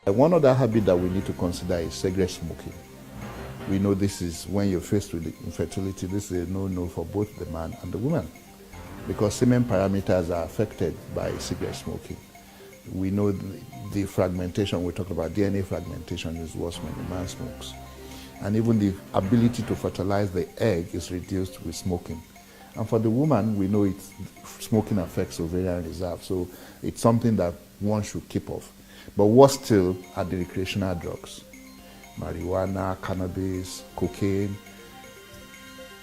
One other habit that we need to consider is cigarette smoking. We know this is when you're faced with infertility, this is a no-no for both the man and the woman because semen parameters are affected by cigarette smoking. We know the fragmentation, we talked about DNA fragmentation is worse when the man smokes. And even the ability to fertilize the egg is reduced with smoking. And for the woman, we know smoking affects ovarian reserve, so it's something that one should keep off. But worse still are the recreational drugs. Marijuana, cannabis, cocaine.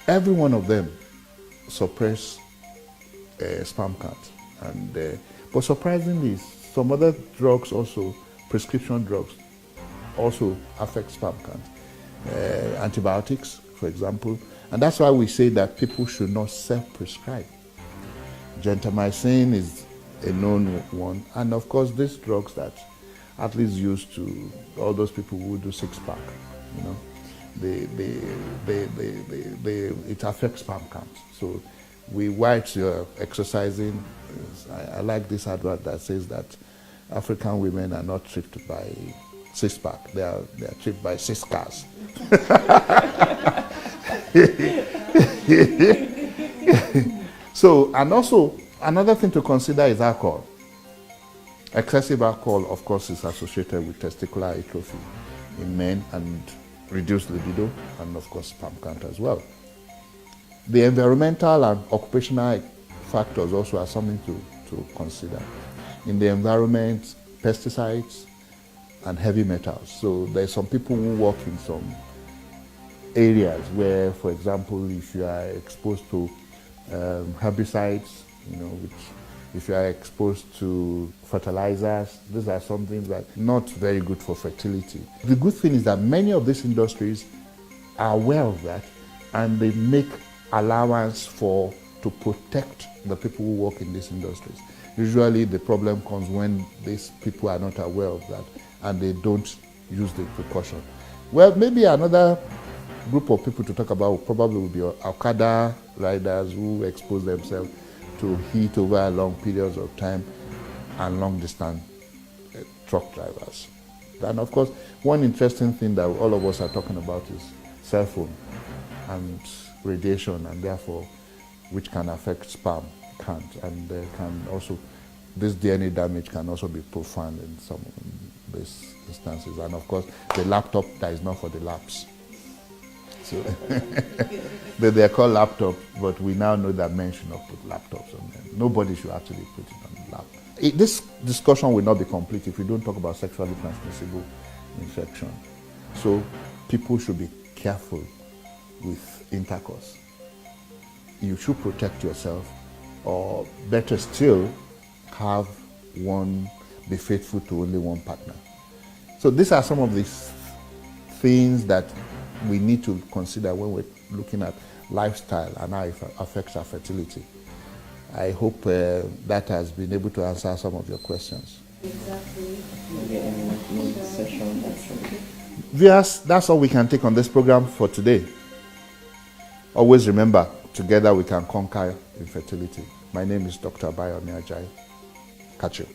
Every one of them suppress sperm count. But surprisingly, some other drugs also, prescription drugs, also affect sperm count. Antibiotics, for example. And that's why we say that people should not self-prescribe. Gentamicin is a known one. And of course, these drugs that athletes use to, all those people who do six-pack, you know, it affects sperm count. So while you're exercising, I like this advert that says that African women are not tripped by six-pack, they are tripped by six cars. So, and also, another thing to consider is alcohol. Excessive alcohol, of course, is associated with testicular atrophy in men and reduced libido, and of course, sperm count as well. The environmental and occupational factors also are something to consider. In the environment, pesticides and heavy metals. So there's some people who work in some areas where, for example, if you are exposed to herbicides, you know, if you are exposed to fertilizers, these are something that not very good for fertility. The good thing is that many of these industries are aware of that, and they make allowance to protect the people who work in these industries. Usually the problem comes when these people are not aware of that and they don't use the precaution. Well, maybe another group of people to talk about probably would be Okada riders who expose themselves to heat over long periods of time, and long distance truck drivers. And of course, one interesting thing that all of us are talking about is cell phone and radiation, and therefore which can affect sperm count, and can also, this DNA damage can also be profound in some of these instances. And of course, the laptop that is not for the labs. So they are called laptops, but we now know that men should not put laptops on them. Nobody should actually put it on the lap. This discussion will not be complete if we don't talk about sexually transmissible infection. So people should be careful with intercourse. You should protect yourself, or better still, be faithful to only one partner. So these are some of these things that we need to consider when we're looking at lifestyle and how it affects our fertility. I hope that has been able to answer some of your questions. Exactly. Maybe session actually. Viewers, that's all we can take on this program for today. Always remember, together we can conquer infertility. My name is Dr. Bayomi Ajayi. Catch you.